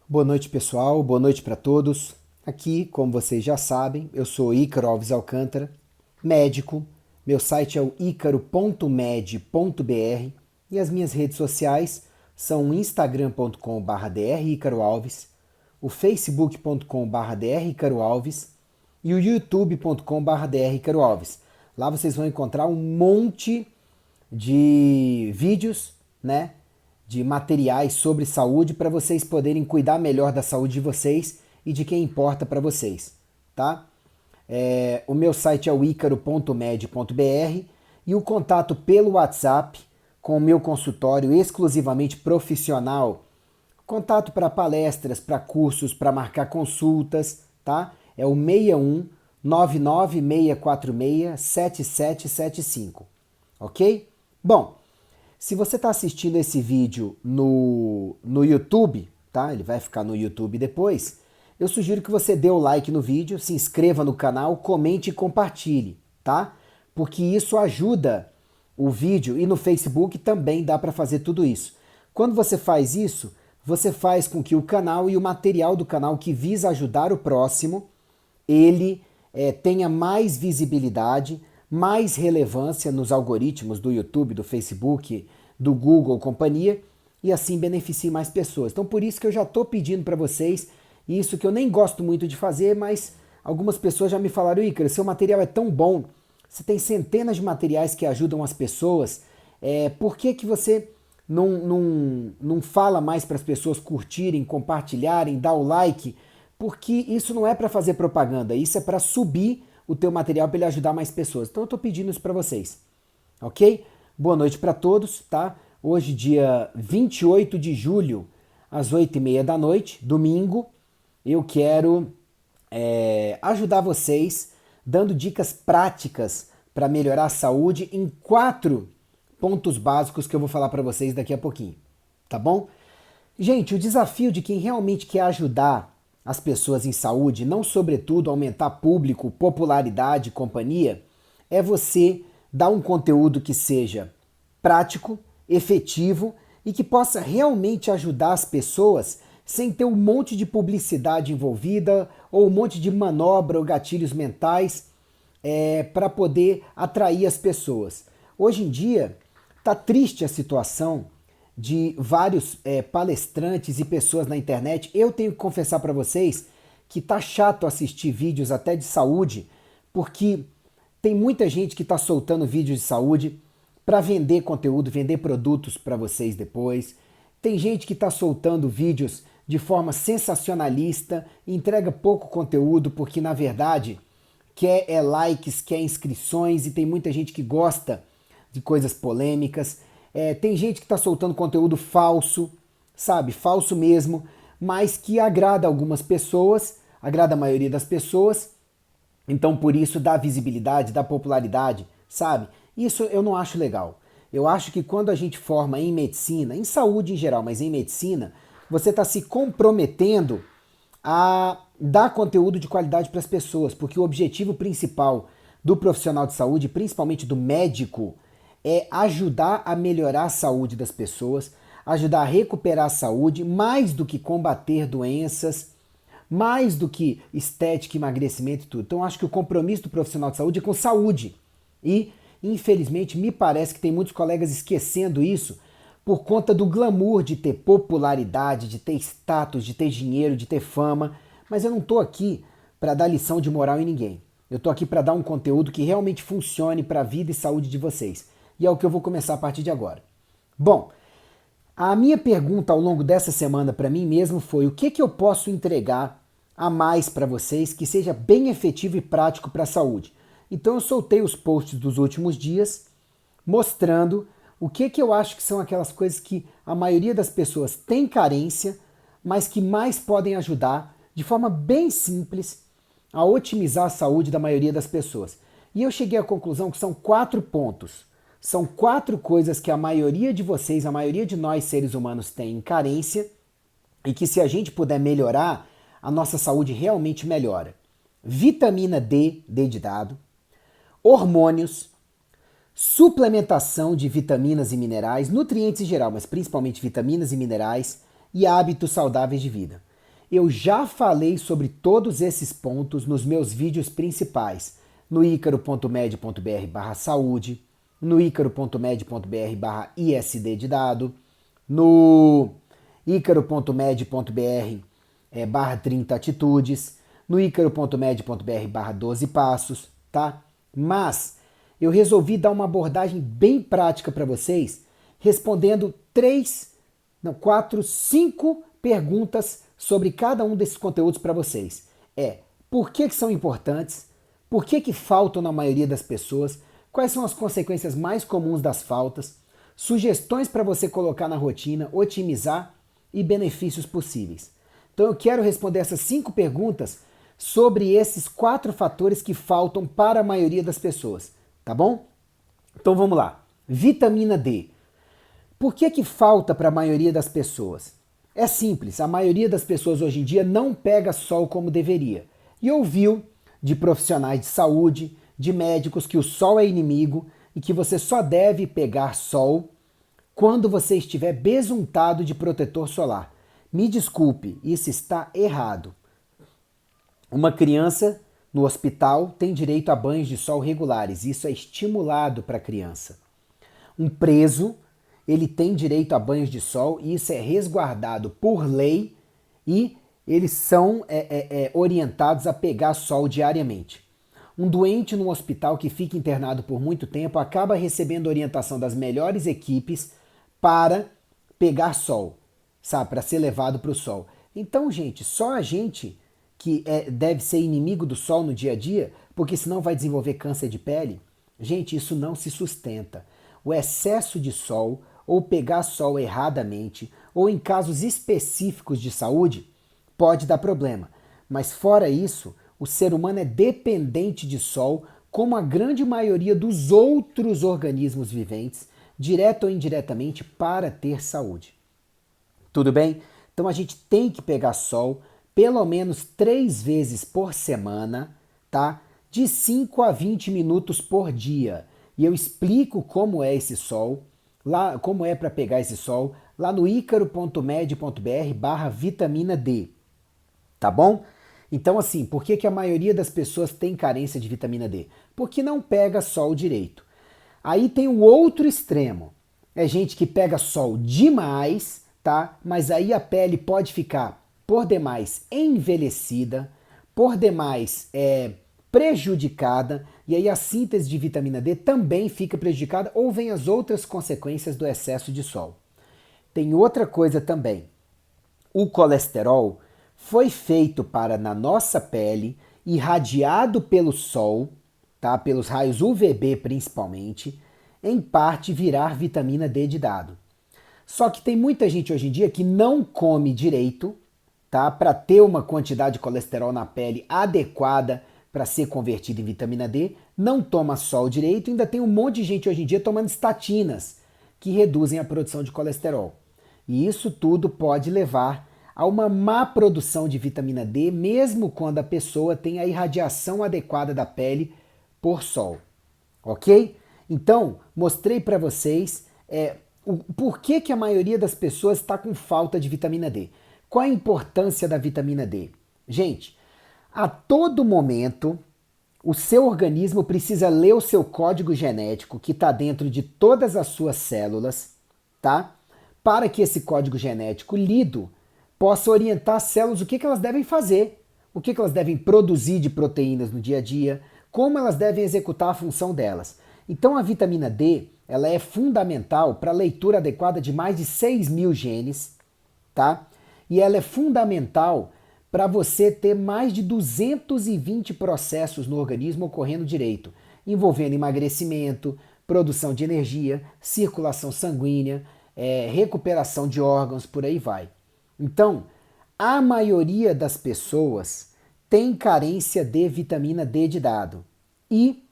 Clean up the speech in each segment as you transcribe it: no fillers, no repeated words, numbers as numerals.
Boa noite, pessoal. Boa noite para todos. Aqui, como vocês já sabem, eu sou Ícaro Alves Alcântara, médico. Meu site é o icaro.med.br e as minhas redes sociais são o instagram.com/dr Alves, o facebook.com/dr Alves e o youtube.com/dr Alves. Lá vocês vão encontrar um monte de vídeos, né, de materiais sobre saúde para vocês poderem cuidar melhor da saúde de vocês e de quem importa para vocês, tá? O meu site é o icaro.med.br e o contato pelo WhatsApp com o meu consultório exclusivamente profissional, contato para palestras, para cursos, para marcar consultas, tá? É o 61 99646 7775, ok? Bom, se você está assistindo esse vídeo no YouTube, tá? Ele vai ficar no YouTube depois. Eu sugiro que você dê o like no vídeo, se inscreva no canal, comente e compartilhe, tá? Porque isso ajuda o vídeo e no Facebook também dá para fazer tudo isso. Quando você faz isso, você faz com que o canal e o material do canal que visa ajudar o próximo, ele tenha mais visibilidade, mais relevância nos algoritmos do YouTube, do Facebook, do Google, companhia, e assim beneficie mais pessoas. Então por isso que eu já estou pedindo para vocês, isso que eu nem gosto muito de fazer, mas algumas pessoas já me falaram: Ícaro, seu material é tão bom, você tem centenas de materiais que ajudam as pessoas, por que que você não fala mais para as pessoas curtirem, compartilharem, dar o like? Porque isso não é para fazer propaganda, isso é para subir o teu material para ele ajudar mais pessoas. Então eu estou pedindo isso para vocês, ok? Boa noite para todos, tá? Hoje, dia 28 de julho, às 8h30 da noite, domingo, eu quero ajudar vocês dando dicas práticas para melhorar a saúde em 4 pontos básicos que eu vou falar para vocês daqui a pouquinho, tá bom? Gente, o desafio de quem realmente quer ajudar as pessoas em saúde, não sobretudo aumentar público, popularidade, companhia, é você dar um conteúdo que seja prático, efetivo e que possa realmente ajudar as pessoas sem ter um monte de publicidade envolvida ou um monte de manobra ou gatilhos mentais para poder atrair as pessoas. Hoje em dia, tá triste a situação de vários palestrantes e pessoas na internet. Eu tenho que confessar para vocês que tá chato assistir vídeos até de saúde, porque tem muita gente que tá soltando vídeos de saúde para vender conteúdo, vender produtos para vocês depois. Tem gente que tá soltando vídeos de forma sensacionalista, entrega pouco conteúdo porque na verdade quer likes, quer inscrições, e tem muita gente que gosta de coisas polêmicas. Tem gente que está soltando conteúdo falso, sabe? Falso mesmo, mas que agrada algumas pessoas, agrada a maioria das pessoas, então por isso dá visibilidade, dá popularidade, sabe? Isso eu não acho legal. Eu acho que quando a gente forma em medicina, em saúde em geral, mas em medicina, você está se comprometendo a dar conteúdo de qualidade para as pessoas, porque o objetivo principal do profissional de saúde, principalmente do médico, é ajudar a melhorar a saúde das pessoas, ajudar a recuperar a saúde, mais do que combater doenças, mais do que estética, emagrecimento e tudo. Então acho que o compromisso do profissional de saúde é com saúde. E, infelizmente, me parece que tem muitos colegas esquecendo isso por conta do glamour de ter popularidade, de ter status, de ter dinheiro, de ter fama. Mas eu não estou aqui para dar lição de moral em ninguém. Eu estou aqui para dar um conteúdo que realmente funcione para a vida e saúde de vocês. E é o que eu vou começar a partir de agora. Bom, a minha pergunta ao longo dessa semana para mim mesmo foi: o que eu posso entregar a mais para vocês que seja bem efetivo e prático para a saúde? Então eu soltei os posts dos últimos dias mostrando o que eu acho que são aquelas coisas que a maioria das pessoas tem carência, mas que mais podem ajudar de forma bem simples a otimizar a saúde da maioria das pessoas. E eu cheguei à conclusão que são 4 pontos. São 4 coisas que a maioria de vocês, a maioria de nós seres humanos tem carência e que se a gente puder melhorar, a nossa saúde realmente melhora. Vitamina D, D de dado, hormônios, suplementação de vitaminas e minerais, nutrientes em geral, mas principalmente vitaminas e minerais, e hábitos saudáveis de vida. Eu já falei sobre todos esses pontos nos meus vídeos principais, no icaro.med.br/saúde, no icaro.med.br/ISD de dado, no icaro.med.br/30 atitudes, no icaro.med.br/12 passos, tá? Mas eu resolvi dar uma abordagem bem prática para vocês, respondendo 5 perguntas sobre cada um desses conteúdos para vocês. Por que são importantes? Por que faltam na maioria das pessoas? Quais são as consequências mais comuns das faltas? Sugestões para você colocar na rotina, otimizar e benefícios possíveis. Então eu quero responder essas 5 perguntas sobre esses 4 fatores que faltam para a maioria das pessoas, tá bom? Então vamos lá. Vitamina D. Por que falta para a maioria das pessoas? É simples, a maioria das pessoas hoje em dia não pega sol como deveria. E ouviu de profissionais de saúde, de médicos, que o sol é inimigo e que você só deve pegar sol quando você estiver besuntado de protetor solar. Me desculpe, isso está errado. Uma criança no hospital tem direito a banhos de sol regulares, isso é estimulado para a criança. Um preso, ele tem direito a banhos de sol e isso é resguardado por lei e eles são orientados a pegar sol diariamente. Um doente no hospital que fica internado por muito tempo acaba recebendo orientação das melhores equipes para pegar sol, sabe, para ser levado para o sol. Então, gente, só a gente que deve ser inimigo do sol no dia a dia, porque senão vai desenvolver câncer de pele. Gente, isso não se sustenta. O excesso de sol, ou pegar sol erradamente, ou em casos específicos de saúde, pode dar problema. Mas fora isso, o ser humano é dependente de sol, como a grande maioria dos outros organismos viventes, direto ou indiretamente, para ter saúde. Tudo bem? Então a gente tem que pegar sol pelo menos 3 vezes por semana, tá? De 5 a 20 minutos por dia. E eu explico como é esse sol, lá, como é para pegar esse sol, lá no icaro.med.br/vitamina D. Tá bom? Então assim, por que a maioria das pessoas tem carência de vitamina D? Porque não pega sol direito. Aí tem o outro extremo. É gente que pega sol demais, tá? Mas aí a pele pode ficar por demais envelhecida, por demais prejudicada, e aí a síntese de vitamina D também fica prejudicada, ou vem as outras consequências do excesso de sol. Tem outra coisa também. O colesterol foi feito para, na nossa pele, irradiado pelo sol, tá? Pelos raios UVB principalmente, em parte virar vitamina D de dado. Só que tem muita gente hoje em dia que não come direito, tá? Para ter uma quantidade de colesterol na pele adequada para ser convertida em vitamina D, não toma sol direito, ainda tem um monte de gente hoje em dia tomando estatinas que reduzem a produção de colesterol. E isso tudo pode levar a uma má produção de vitamina D, mesmo quando a pessoa tem a irradiação adequada da pele por sol. Ok? Então, mostrei para vocês por que a maioria das pessoas está com falta de vitamina D. Qual a importância da vitamina D? Gente, a todo momento, o seu organismo precisa ler o seu código genético que está dentro de todas as suas células, tá? Para que esse código genético lido possa orientar as células o que elas devem fazer, o que elas devem produzir de proteínas no dia a dia, como elas devem executar a função delas. Então a vitamina D, ela é fundamental para a leitura adequada de mais de 6.000 genes, tá? E ela é fundamental para você ter mais de 220 processos no organismo ocorrendo direito, envolvendo emagrecimento, produção de energia, circulação sanguínea, recuperação de órgãos, por aí vai. Então, a maioria das pessoas tem carência de vitamina D de dado. E,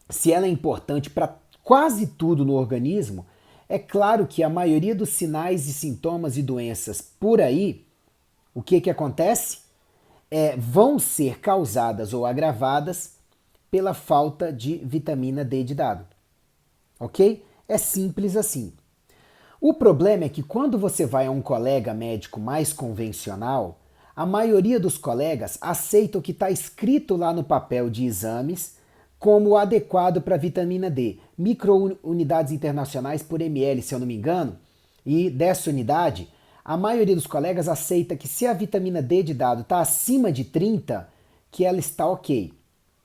se ela é importante para quase tudo no organismo, é claro que a maioria dos sinais e sintomas e doenças por aí, o que acontece? Vão ser causadas ou agravadas pela falta de vitamina D de dado. Ok? É simples assim. O problema é que quando você vai a um colega médico mais convencional, a maioria dos colegas aceita o que está escrito lá no papel de exames como adequado para a vitamina D. Microunidades internacionais por ml, se eu não me engano, e dessa unidade, a maioria dos colegas aceita que se a vitamina D de dado está acima de 30, que ela está ok,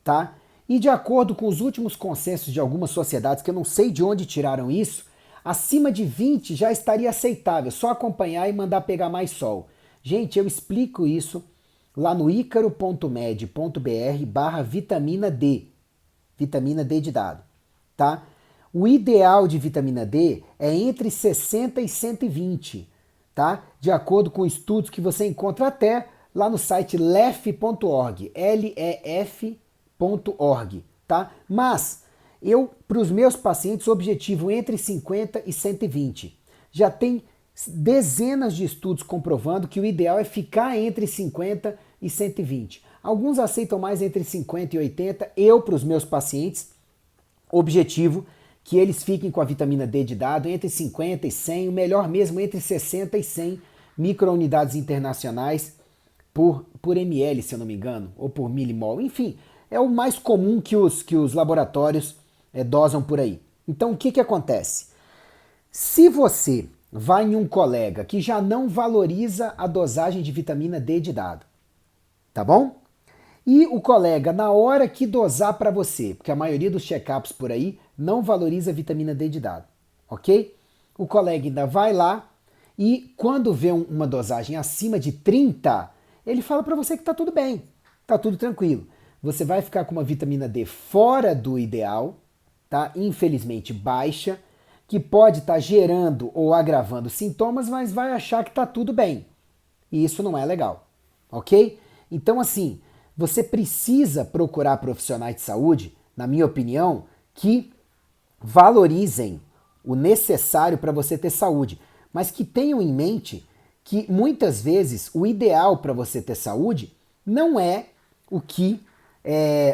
tá? E de acordo com os últimos consensos de algumas sociedades, que eu não sei de onde tiraram isso, acima de 20 já estaria aceitável, só acompanhar e mandar pegar mais sol. Gente, eu explico isso lá no icaro.med.br/vitamina D, vitamina D de dado, tá? O ideal de vitamina D é entre 60 e 120, tá? De acordo com estudos que você encontra até lá no site lef.org, lef.org, tá? Mas para os meus pacientes, o objetivo é entre 50 e 120. Já tem dezenas de estudos comprovando que o ideal é ficar entre 50 e 120. Alguns aceitam mais entre 50 e 80. Eu, para os meus pacientes, objetivo que eles fiquem com a vitamina D de dado entre 50 e 100, o melhor mesmo entre 60 e 100 microunidades internacionais por ml, se eu não me engano, ou por milimol. Enfim, é o mais comum que os laboratórios dosam por aí. Então, o que acontece? Se você vai em um colega que já não valoriza a dosagem de vitamina D de dado, tá bom? E o colega, na hora que dosar para você, porque a maioria dos check-ups por aí não valoriza a vitamina D de dado, ok? O colega ainda vai lá e quando vê uma dosagem acima de 30, ele fala para você que tá tudo bem, tá tudo tranquilo. Você vai ficar com uma vitamina D fora do ideal, tá? Infelizmente baixa, que pode estar gerando ou agravando sintomas, mas vai achar que tá tudo bem. E isso não é legal, ok? Então, assim, você precisa procurar profissionais de saúde, na minha opinião, que valorizem o necessário para você ter saúde, mas que tenham em mente que muitas vezes o ideal para você ter saúde não é o que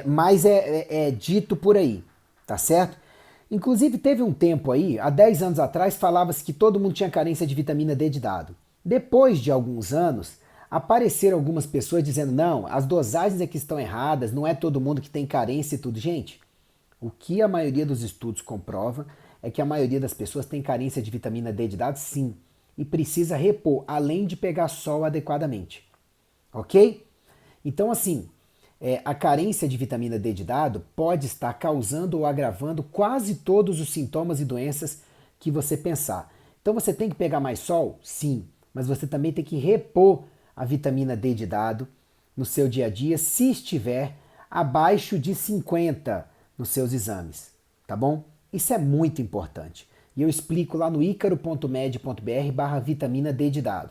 mais é dito por aí, tá certo? Inclusive teve um tempo aí, há 10 anos atrás, falava-se que todo mundo tinha carência de vitamina D de dado. Depois de alguns anos, apareceram algumas pessoas dizendo, não, as dosagens é que estão erradas, não é todo mundo que tem carência e tudo. Gente, o que a maioria dos estudos comprova é que a maioria das pessoas tem carência de vitamina D de dado, sim, e precisa repor, além de pegar sol adequadamente, ok? Então, assim, a carência de vitamina D de dado pode estar causando ou agravando quase todos os sintomas e doenças que você pensar. Então, você tem que pegar mais sol? Sim, mas você também tem que repor a vitamina D de dado no seu dia a dia se estiver abaixo de 50 nos seus exames, tá bom? Isso é muito importante. E eu explico lá no icaro.med.br/vitamina D de dado,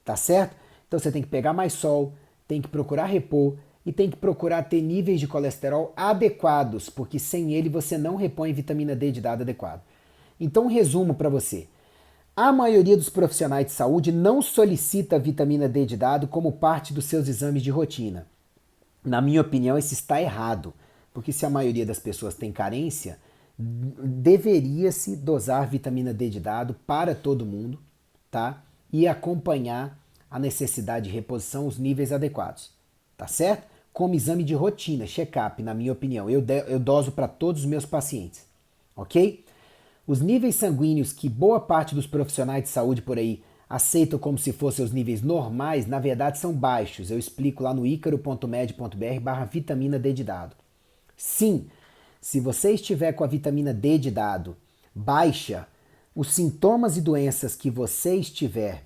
tá certo? Então você tem que pegar mais sol, tem que procurar repor e tem que procurar ter níveis de colesterol adequados, porque sem ele você não repõe vitamina D de dado adequado. Então, um resumo para você. A maioria dos profissionais de saúde não solicita vitamina D de dado como parte dos seus exames de rotina. Na minha opinião, isso está errado, porque se a maioria das pessoas tem carência, deveria-se dosar vitamina D de dado para todo mundo, tá? E acompanhar a necessidade de reposição, os níveis adequados, tá certo? Como exame de rotina, check-up, na minha opinião. Eu doso para todos os meus pacientes, ok? Os níveis sanguíneos que boa parte dos profissionais de saúde por aí aceitam como se fossem os níveis normais, na verdade são baixos. Eu explico lá no icaro.med.br/vitamina D de dado. Sim, se você estiver com a vitamina D de dado baixa, os sintomas e doenças que você estiver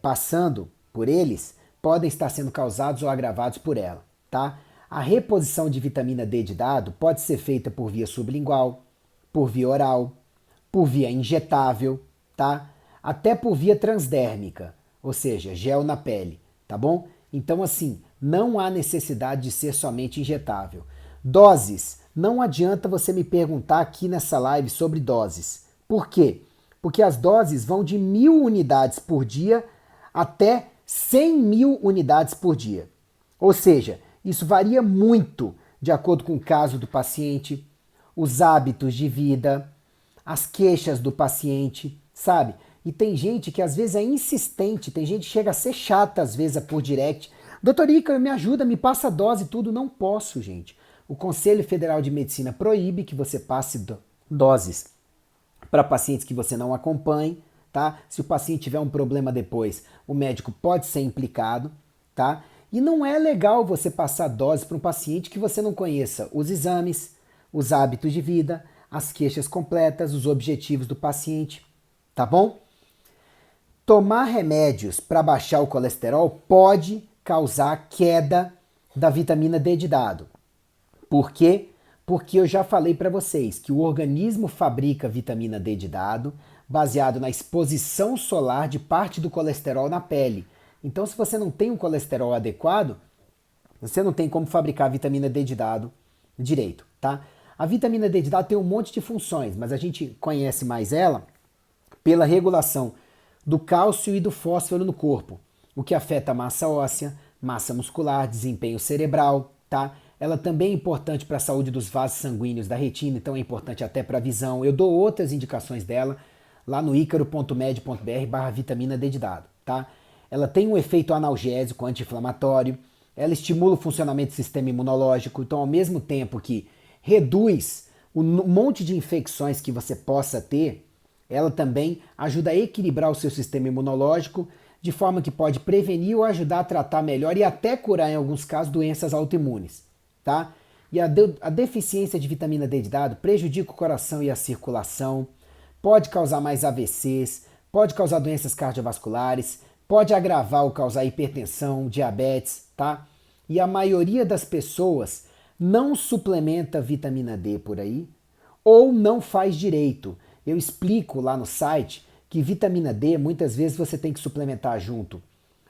passando por eles podem estar sendo causados ou agravados por ela, tá? A reposição de vitamina D de dado pode ser feita por via sublingual, por via oral, por via injetável, tá? Até por via transdérmica, ou seja, gel na pele, tá bom? Então, assim, não há necessidade de ser somente injetável. Doses, não adianta você me perguntar aqui nessa live sobre doses. Por quê? Porque as doses vão de 1.000 unidades por dia até 100.000 unidades por dia. Ou seja, isso varia muito de acordo com o caso do paciente, os hábitos de vida, as queixas do paciente, sabe? E tem gente que às vezes é insistente, tem gente que chega a ser chata às vezes por direct. Doutor Ícaro, me ajuda, me passa a dose e tudo. Não posso, gente. O Conselho Federal de Medicina proíbe que você passe doses para pacientes que você não acompanhe, tá? Se o paciente tiver um problema depois, o médico pode ser implicado, tá? E não é legal você passar dose para um paciente que você não conheça os exames, os hábitos de vida, as queixas completas, os objetivos do paciente, tá bom? Tomar remédios para baixar o colesterol pode causar queda da vitamina D de dado. Por quê? Porque eu já falei para vocês que o organismo fabrica vitamina D de dado baseado na exposição solar de parte do colesterol na pele. Então, se você não tem um colesterol adequado, você não tem como fabricar a vitamina D de dado direito, tá? A vitamina D de dado tem um monte de funções, mas a gente conhece mais ela pela regulação do cálcio e do fósforo no corpo, o que afeta a massa óssea, massa muscular, desempenho cerebral, tá? Ela também é importante para a saúde dos vasos sanguíneos da retina, então é importante até para a visão. Eu dou outras indicações dela lá no icaro.med.br/vitamina D de dado, tá? Ela tem um efeito analgésico, anti-inflamatório, ela estimula o funcionamento do sistema imunológico, então ao mesmo tempo que reduz o monte de infecções que você possa ter, ela também ajuda a equilibrar o seu sistema imunológico de forma que pode prevenir ou ajudar a tratar melhor e até curar, em alguns casos, doenças autoimunes, tá? E a deficiência de vitamina D de dado prejudica o coração e a circulação, pode causar mais AVCs, pode causar doenças cardiovasculares, pode agravar ou causar hipertensão, diabetes, tá? E a maioria das pessoas não suplementa vitamina D por aí ou não faz direito. Eu explico lá no site que vitamina D muitas vezes você tem que suplementar junto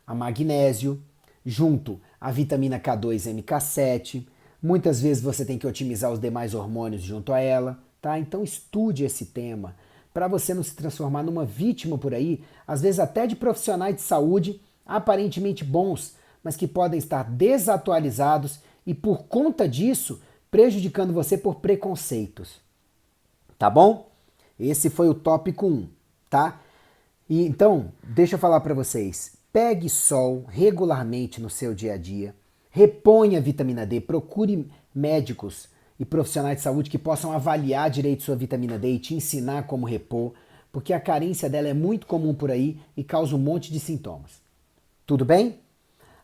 a magnésio, junto a vitamina K2-MK7, muitas vezes você tem que otimizar os demais hormônios junto a ela, tá? Então estude esse tema para você não se transformar numa vítima por aí, às vezes até de profissionais de saúde aparentemente bons, mas que podem estar desatualizados e por conta disso prejudicando você por preconceitos. Tá bom? Esse foi o tópico 1, tá? E então, deixa eu falar para vocês. Pegue sol regularmente no seu dia a dia. Reponha a vitamina D. Procure médicos e profissionais de saúde que possam avaliar direito sua vitamina D e te ensinar como repor, porque a carência dela é muito comum por aí e causa um monte de sintomas. Tudo bem?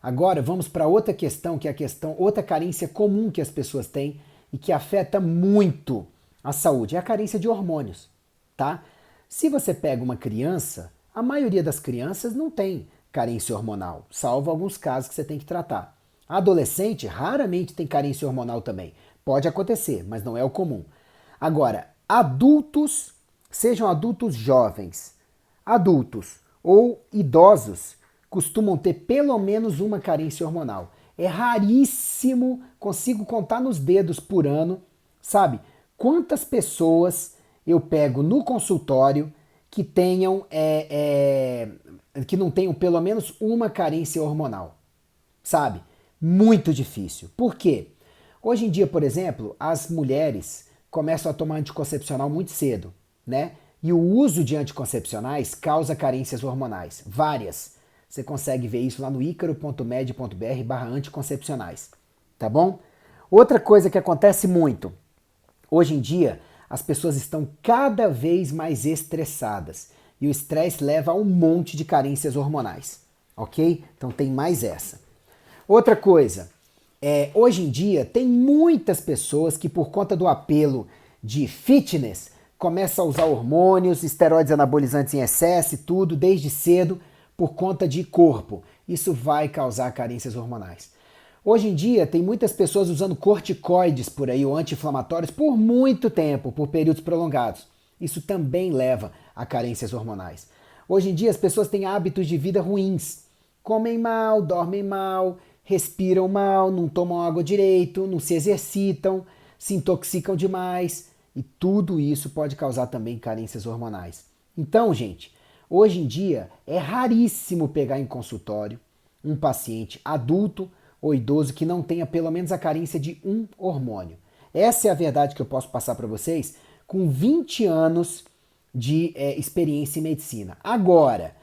Agora vamos para outra questão, que é outra carência comum que as pessoas têm e que afeta muito a saúde, é a carência de hormônios, tá? Se você pega uma criança, a maioria das crianças não tem carência hormonal, salvo alguns casos que você tem que tratar. Adolescente raramente tem carência hormonal também. Pode acontecer, mas não é o comum. Agora, adultos, sejam adultos jovens, adultos ou idosos, costumam ter pelo menos uma carência hormonal. É raríssimo, consigo contar nos dedos por ano, sabe? Quantas pessoas eu pego no consultório que que não tenham pelo menos uma carência hormonal, sabe? Muito difícil. Por quê? Hoje em dia, por exemplo, as mulheres começam a tomar anticoncepcional muito cedo, né? E o uso de anticoncepcionais causa carências hormonais, várias. Você consegue ver isso lá no icaro.med.br/anticoncepcionais, tá bom? Outra coisa que acontece muito, hoje em dia as pessoas estão cada vez mais estressadas e o estresse leva a um monte de carências hormonais, ok? Então tem mais essa. Outra coisa, hoje em dia tem muitas pessoas que por conta do apelo de fitness começam a usar hormônios, esteroides anabolizantes em excesso e tudo desde cedo por conta de corpo. Isso vai causar carências hormonais. Hoje em dia tem muitas pessoas usando corticoides por aí ou anti-inflamatórios por muito tempo, por períodos prolongados. Isso também leva a carências hormonais. Hoje em dia as pessoas têm hábitos de vida ruins. Comem mal, dormem mal, respiram mal, não tomam água direito, não se exercitam, se intoxicam demais. E tudo isso pode causar também carências hormonais. Então, gente, hoje em dia é raríssimo pegar em consultório um paciente adulto ou idoso que não tenha pelo menos a carência de um hormônio. Essa é a verdade que eu posso passar para vocês com 20 anos de experiência em medicina. Agora,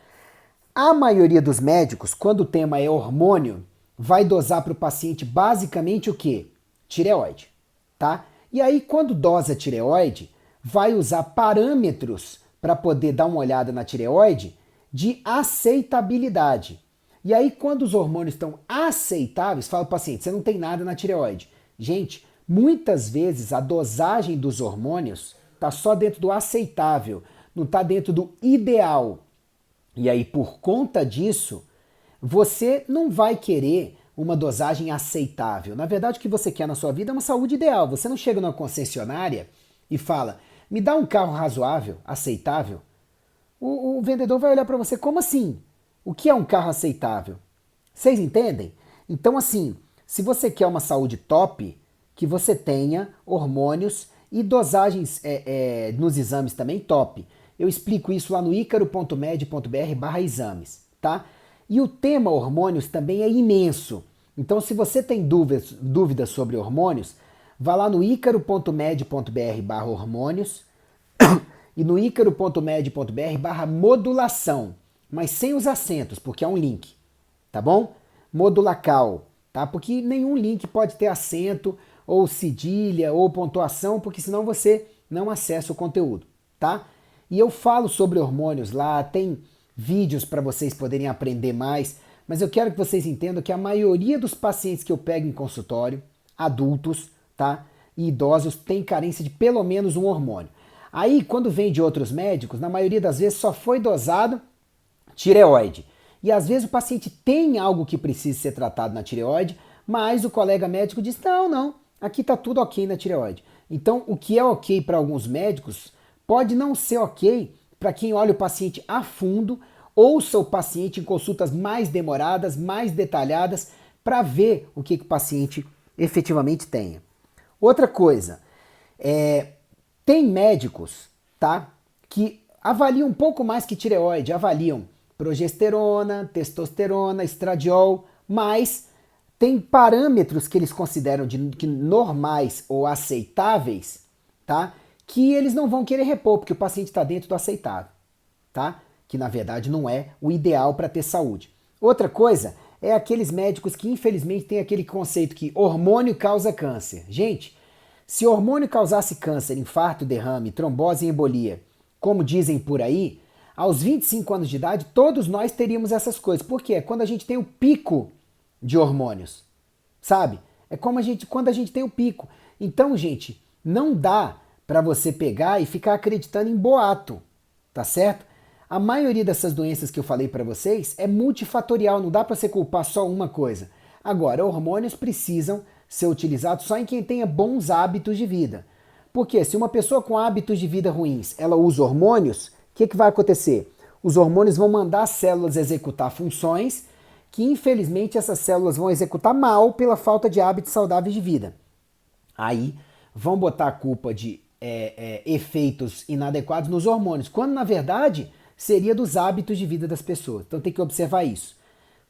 a maioria dos médicos, quando o tema é hormônio, vai dosar para o paciente basicamente o quê? Tireoide, tá? E aí, quando dosa tireoide, vai usar parâmetros para poder dar uma olhada na tireoide de aceitabilidade. E aí, quando os hormônios estão aceitáveis, fala para o paciente, você não tem nada na tireoide. Gente, muitas vezes a dosagem dos hormônios está só dentro do aceitável, não está dentro do ideal. E aí, por conta disso, você não vai querer uma dosagem aceitável. Na verdade, o que você quer na sua vida é uma saúde ideal. Você não chega numa concessionária e fala, me dá um carro razoável, aceitável. O vendedor vai olhar para você, como assim? O que é um carro aceitável? Vocês entendem? Então, assim, se você quer uma saúde top, que você tenha hormônios e dosagens nos exames também top. Eu explico isso lá no icaro.med.br/exames, tá? E o tema hormônios também é imenso. Então, se você tem dúvidas sobre hormônios, vá lá no icaro.med.br/hormônios e no icaro.med.br/modulação, mas sem os acentos, porque é um link, tá bom? Modulacal, tá? Porque nenhum link pode ter acento, ou cedilha, ou pontuação, porque senão você não acessa o conteúdo, tá? E eu falo sobre hormônios lá, tem vídeos para vocês poderem aprender mais, mas eu quero que vocês entendam que a maioria dos pacientes que eu pego em consultório, adultos, tá? E idosos, tem carência de pelo menos um hormônio. Aí, quando vem de outros médicos, na maioria das vezes só foi dosado tireoide. E às vezes o paciente tem algo que precisa ser tratado na tireoide, mas o colega médico diz, não, aqui está tudo ok na tireoide. Então, o que é ok para alguns médicos pode não ser ok para quem olha o paciente a fundo, ouça o paciente em consultas mais demoradas, mais detalhadas, para ver o que o paciente efetivamente tenha. Outra coisa, tem médicos, tá, que avaliam um pouco mais que tireoide, avaliam progesterona, testosterona, estradiol, mas tem parâmetros que eles consideram de normais ou aceitáveis, tá, que eles não vão querer repor, porque o paciente está dentro do aceitável, tá? Que na verdade não é o ideal para ter saúde. Outra coisa é aqueles médicos que infelizmente têm aquele conceito que hormônio causa câncer. Gente, se hormônio causasse câncer, infarto, derrame, trombose e embolia, como dizem por aí, aos 25 anos de idade todos nós teríamos essas coisas. Por quê? É quando a gente tem o pico de hormônios, sabe? É como quando a gente tem o pico. Então, gente, não dá para você pegar e ficar acreditando em boato, tá certo? A maioria dessas doenças que eu falei para vocês é multifatorial, não dá para você culpar só uma coisa. Agora, hormônios precisam ser utilizados só em quem tenha bons hábitos de vida. Porque se uma pessoa com hábitos de vida ruins, ela usa hormônios, o que vai acontecer? Os hormônios vão mandar as células executar funções que, infelizmente, essas células vão executar mal pela falta de hábitos saudáveis de vida. Aí, vão botar a culpa de efeitos inadequados nos hormônios, quando na verdade seria dos hábitos de vida das pessoas. Então tem que observar isso.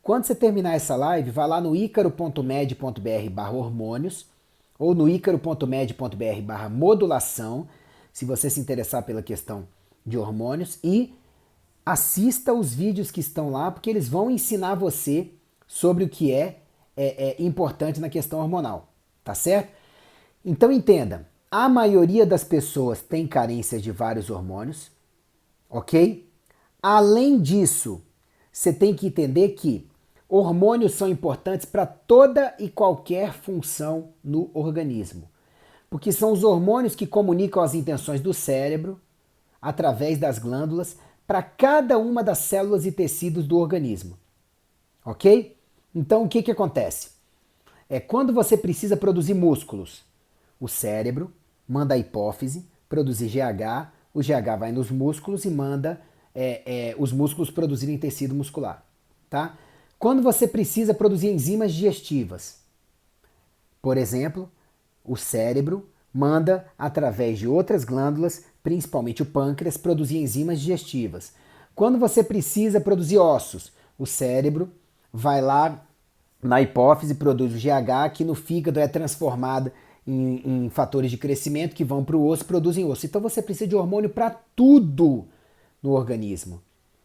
Quando você terminar essa live, vai lá no icaro.med.br/hormônios ou no icaro.med.br/modulação, se você se interessar pela questão de hormônios, e assista os vídeos que estão lá, porque eles vão ensinar você sobre o que é importante na questão hormonal, tá certo? Então entenda, a maioria das pessoas tem carência de vários hormônios, ok? Além disso, você tem que entender que hormônios são importantes para toda e qualquer função no organismo. Porque são os hormônios que comunicam as intenções do cérebro, através das glândulas, para cada uma das células e tecidos do organismo. Ok? Então, o que acontece? Quando você precisa produzir músculos, o cérebro manda a hipófise produzir GH, o GH vai nos músculos e manda os músculos produzirem tecido muscular. Tá? Quando você precisa produzir enzimas digestivas, por exemplo, o cérebro manda, através de outras glândulas, principalmente o pâncreas, produzir enzimas digestivas. Quando você precisa produzir ossos, o cérebro vai lá na hipófise, produz o GH, que no fígado é transformado em fatores de crescimento que vão para o osso e produzem osso. Então você precisa de hormônio para tudo no organismo.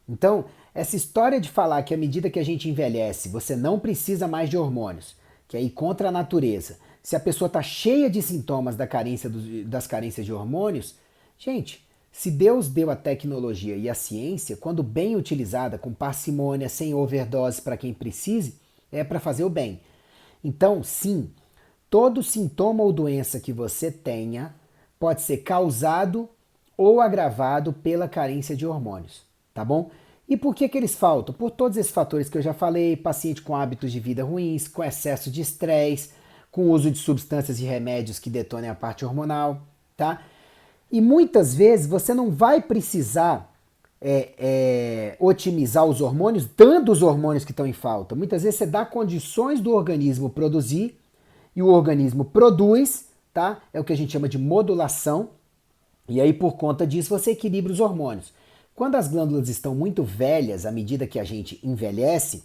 Então, essa história de falar que à medida que a gente envelhece, você não precisa mais de hormônios, que é ir contra a natureza. Se a pessoa está cheia de sintomas das carências de hormônios, gente, se Deus deu a tecnologia e a ciência, quando bem utilizada, com parcimônia, sem overdose para quem precise, é para fazer o bem. Então, sim, todo sintoma ou doença que você tenha pode ser causado ou agravado pela carência de hormônios, tá bom? E por que eles faltam? Por todos esses fatores que eu já falei, paciente com hábitos de vida ruins, com excesso de estresse, com uso de substâncias e remédios que detonem a parte hormonal, tá? E muitas vezes você não vai precisar otimizar os hormônios dando os hormônios que estão em falta. Muitas vezes você dá condições do organismo produzir e o organismo produz, tá? É o que a gente chama de modulação. E aí, por conta disso, você equilibra os hormônios. Quando as glândulas estão muito velhas, à medida que a gente envelhece,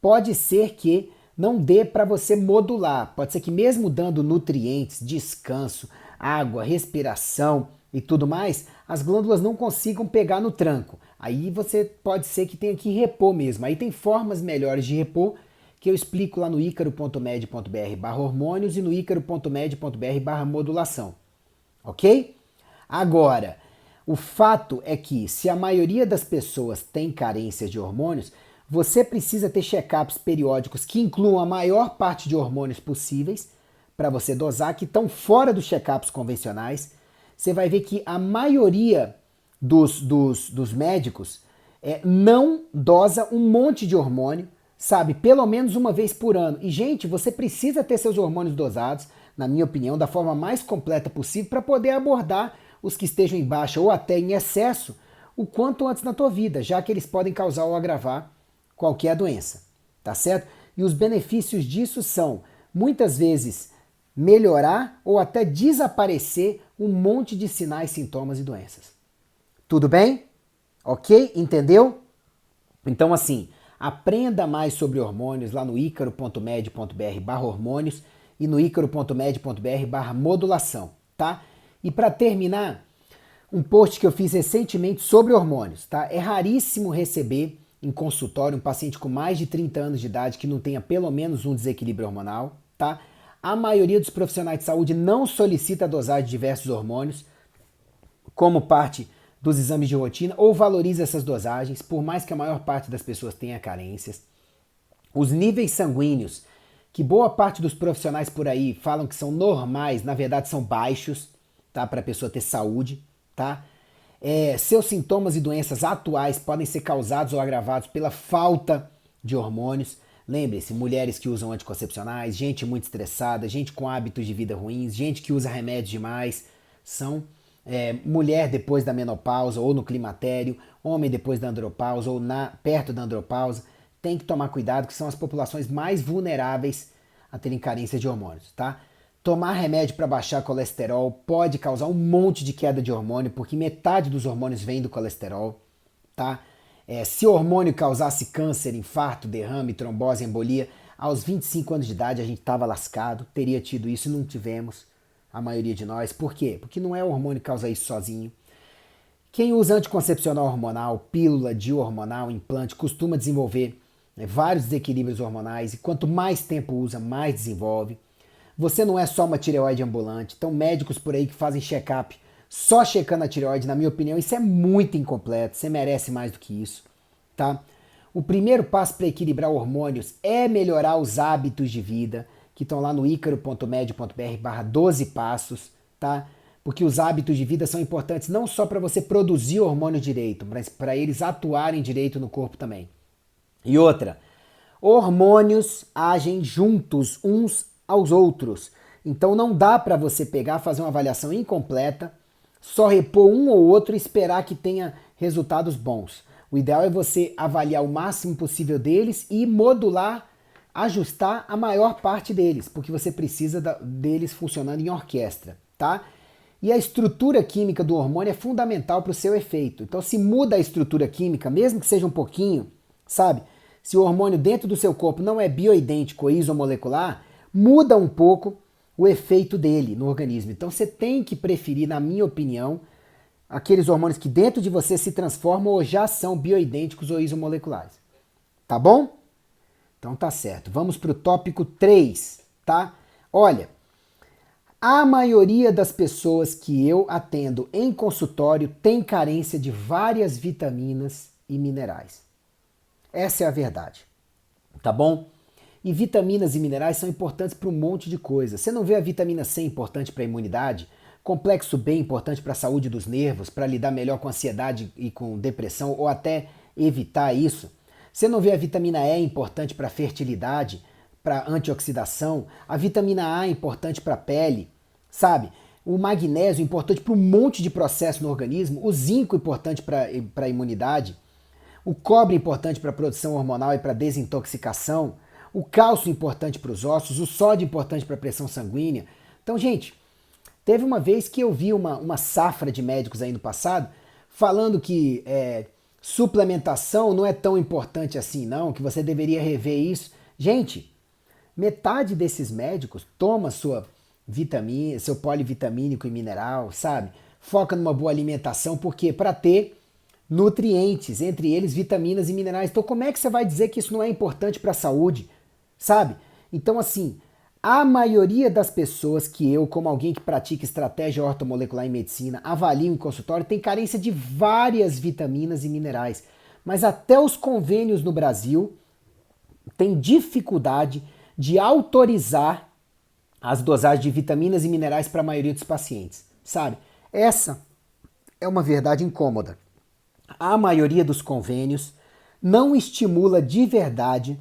pode ser que não dê para você modular. Pode ser que mesmo dando nutrientes, descanso, água, respiração e tudo mais, as glândulas não consigam pegar no tranco. Aí você pode ser que tenha que repor mesmo. Aí tem formas melhores de repor que eu explico lá no icaro.med.br/hormônios e no icaro.med.br/modulação. Ok? Agora, o fato é que se a maioria das pessoas tem carências de hormônios, você precisa ter check-ups periódicos que incluam a maior parte de hormônios possíveis para você dosar, que estão fora dos check-ups convencionais. Você vai ver que a maioria dos médicos não dosa um monte de hormônio, sabe? Pelo menos uma vez por ano. E, gente, você precisa ter seus hormônios dosados, na minha opinião, da forma mais completa possível para poder abordar os que estejam em baixa ou até em excesso o quanto antes na tua vida, já que eles podem causar ou agravar qualquer doença, tá certo? E os benefícios disso são, muitas vezes, melhorar ou até desaparecer um monte de sinais, sintomas e doenças. Tudo bem? Ok? Entendeu? Então, assim, aprenda mais sobre hormônios lá no icaro.med.br/hormônios e no icaro.med.br/modulação, tá? E para terminar, um post que eu fiz recentemente sobre hormônios, tá? É raríssimo receber em consultório um paciente com mais de 30 anos de idade que não tenha pelo menos um desequilíbrio hormonal, tá? A maioria dos profissionais de saúde não solicita a dosagem de diversos hormônios como parte dos exames de rotina ou valoriza essas dosagens, por mais que a maior parte das pessoas tenha carências. Os níveis sanguíneos, que boa parte dos profissionais por aí falam que são normais, na verdade são baixos, tá? Para a pessoa ter saúde, tá? Seus sintomas e doenças atuais podem ser causados ou agravados pela falta de hormônios. Lembre-se, mulheres que usam anticoncepcionais, gente muito estressada, gente com hábitos de vida ruins, gente que usa remédios demais, são mulher depois da menopausa ou no climatério, homem depois da andropausa ou perto da andropausa. Tem que tomar cuidado, que são as populações mais vulneráveis a terem carência de hormônios, tá? Tomar remédio para baixar colesterol pode causar um monte de queda de hormônio, porque metade dos hormônios vem do colesterol, tá? Se o hormônio causasse câncer, infarto, derrame, trombose, embolia, aos 25 anos de idade a gente estava lascado, teria tido isso e não tivemos, a maioria de nós. Por quê? Porque não é o hormônio que causa isso sozinho. Quem usa anticoncepcional hormonal, pílula hormonal, implante, costuma desenvolver vários desequilíbrios hormonais e quanto mais tempo usa, mais desenvolve. Você não é só uma tireoide ambulante, então médicos por aí que fazem check-up só checando a tireoide, na minha opinião, isso é muito incompleto, você merece mais do que isso, tá? O primeiro passo para equilibrar hormônios é melhorar os hábitos de vida, que estão lá no icaro.med.br/12 passos, tá? Porque os hábitos de vida são importantes não só para você produzir hormônio direito, mas para eles atuarem direito no corpo também. E outra, hormônios agem juntos uns aos outros. Então não dá para você pegar, fazer uma avaliação incompleta, só repor um ou outro e esperar que tenha resultados bons. O ideal é você avaliar o máximo possível deles e modular, ajustar a maior parte deles, porque você precisa deles funcionando em orquestra, tá? E a estrutura química do hormônio é fundamental para o seu efeito. Então se muda a estrutura química, mesmo que seja um pouquinho, sabe? Se o hormônio dentro do seu corpo não é bioidêntico ou isomolecular, muda um pouco o efeito dele no organismo. Então você tem que preferir, na minha opinião, aqueles hormônios que dentro de você se transformam ou já são bioidênticos ou isomoleculares. Tá bom? Então tá certo. Vamos para o tópico 3, tá? Olha, a maioria das pessoas que eu atendo em consultório tem carência de várias vitaminas e minerais. Essa é a verdade. Tá bom? E vitaminas e minerais são importantes para um monte de coisa. Você não vê a vitamina C importante para a imunidade? Complexo B importante para a saúde dos nervos, para lidar melhor com ansiedade e com depressão, ou até evitar isso? Você não vê a vitamina E importante para a fertilidade, para antioxidação? A vitamina A importante para a pele, sabe? O magnésio importante para um monte de processo no organismo, o zinco importante para a imunidade, o cobre importante para a produção hormonal e para a desintoxicação, o cálcio importante para os ossos, o sódio importante para a pressão sanguínea. Então, gente, teve uma vez que eu vi uma safra de médicos aí no passado falando que suplementação não é tão importante assim não, que você deveria rever isso. Gente, metade desses médicos toma sua vitamina, seu polivitamínico e mineral, sabe? Foca numa boa alimentação, porque para ter nutrientes, entre eles vitaminas e minerais. Então como é que você vai dizer que isso não é importante para a saúde? Sabe? Então assim, a maioria das pessoas que eu, como alguém que pratica estratégia ortomolecular em medicina, avalio em consultório, tem carência de várias vitaminas e minerais. Mas até os convênios no Brasil têm dificuldade de autorizar as dosagens de vitaminas e minerais para a maioria dos pacientes, sabe? Essa é uma verdade incômoda. A maioria dos convênios não estimula de verdade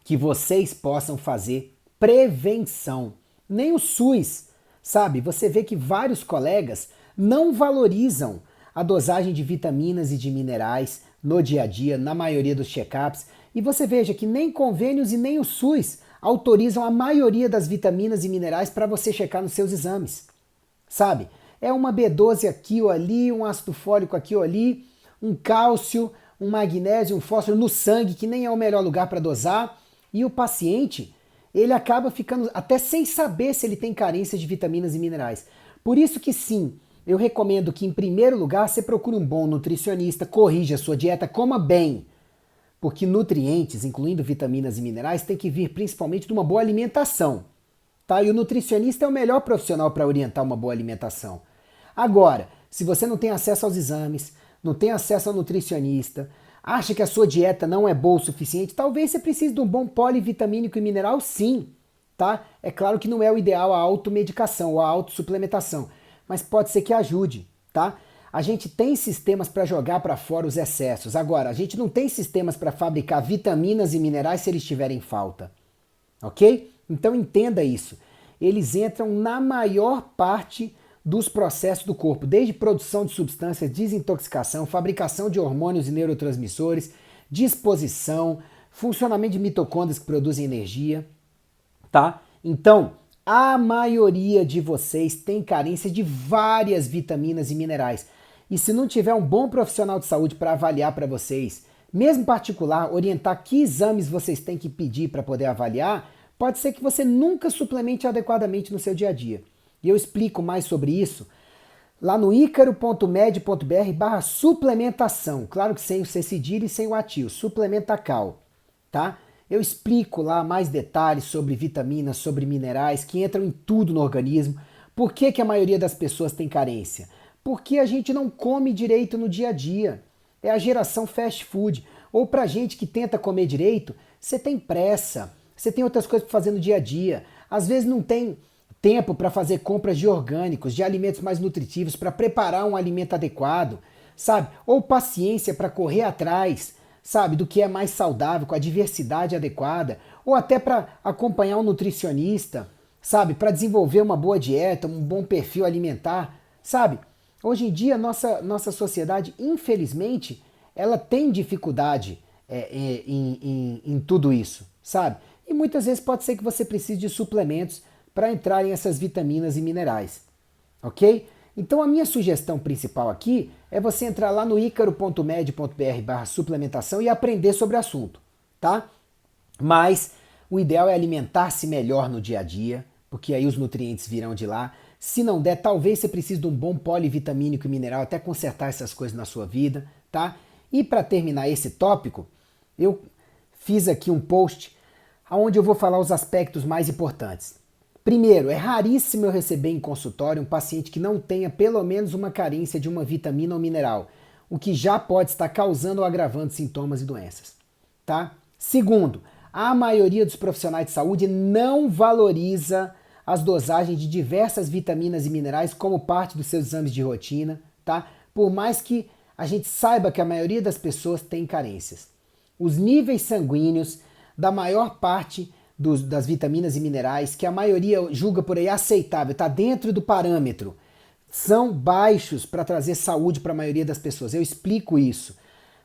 que vocês possam fazer prevenção. Nem o SUS, sabe? Você vê que vários colegas não valorizam a dosagem de vitaminas e de minerais no dia a dia, na maioria dos check-ups. E você veja que nem convênios e nem o SUS autorizam a maioria das vitaminas e minerais para você checar nos seus exames, sabe? É uma B12 aqui ou ali, um ácido fólico aqui ou ali, um cálcio, um magnésio, um fósforo no sangue, que nem é o melhor lugar para dosar. E o paciente, ele acaba ficando até sem saber se ele tem carência de vitaminas e minerais. Por isso que sim, eu recomendo que em primeiro lugar você procure um bom nutricionista, corrija a sua dieta, coma bem. Porque nutrientes, incluindo vitaminas e minerais, tem que vir principalmente de uma boa alimentação. Tá? E o nutricionista é o melhor profissional para orientar uma boa alimentação. Agora, se você não tem acesso aos exames, não tem acesso ao nutricionista, acha que a sua dieta não é boa o suficiente, talvez você precise de um bom polivitamínico e mineral, sim. Tá? É claro que não é o ideal a automedicação ou a autossuplementação, mas pode ser que ajude. Tá? A gente tem sistemas para jogar para fora os excessos. Agora, a gente não tem sistemas para fabricar vitaminas e minerais se eles tiverem falta. Ok? Então entenda isso. Eles entram na maior parte dos processos do corpo, desde produção de substâncias, desintoxicação, fabricação de hormônios e neurotransmissores, disposição, funcionamento de mitocôndrias que produzem energia, tá? Então, a maioria de vocês tem carência de várias vitaminas e minerais. E se não tiver um bom profissional de saúde para avaliar para vocês, mesmo particular, orientar que exames vocês têm que pedir para poder avaliar, pode ser que você nunca suplemente adequadamente no seu dia a dia. E eu explico mais sobre isso lá no icaro.med.br/suplementação. Claro que sem o C cedilha e sem o atil, suplementacal, tá? Eu explico lá mais detalhes sobre vitaminas, sobre minerais, que entram em tudo no organismo. Por que que a maioria das pessoas tem carência? Porque a gente não come direito no dia a dia. É a geração fast food. Ou pra gente que tenta comer direito, você tem pressa, você tem outras coisas para fazer no dia a dia. Às vezes não tem tempo para fazer compras de orgânicos, de alimentos mais nutritivos, para preparar um alimento adequado, sabe? Ou paciência para correr atrás, sabe, do que é mais saudável, com a diversidade adequada, ou até para acompanhar um nutricionista, sabe, para desenvolver uma boa dieta, um bom perfil alimentar, sabe? Hoje em dia, nossa sociedade, infelizmente, ela tem dificuldade em tudo isso, sabe? E muitas vezes pode ser que você precise de suplementos para entrarem essas vitaminas e minerais, ok? Então a minha sugestão principal aqui é você entrar lá no icaro.med.br/suplementação e aprender sobre o assunto, tá? Mas o ideal é alimentar-se melhor no dia a dia, porque aí os nutrientes virão de lá. Se não der, talvez você precise de um bom polivitamínico e mineral até consertar essas coisas na sua vida, tá? E para terminar esse tópico, eu fiz aqui um post onde eu vou falar os aspectos mais importantes. Primeiro, é raríssimo eu receber em consultório um paciente que não tenha pelo menos uma carência de uma vitamina ou mineral, o que já pode estar causando ou agravando sintomas e doenças, tá? Segundo, a maioria dos profissionais de saúde não valoriza as dosagens de diversas vitaminas e minerais como parte dos seus exames de rotina, tá? Por mais que a gente saiba que a maioria das pessoas tem carências. Os níveis sanguíneos da maior parte das vitaminas e minerais, que a maioria julga por aí aceitável, está dentro do parâmetro, são baixos para trazer saúde para a maioria das pessoas. Eu explico isso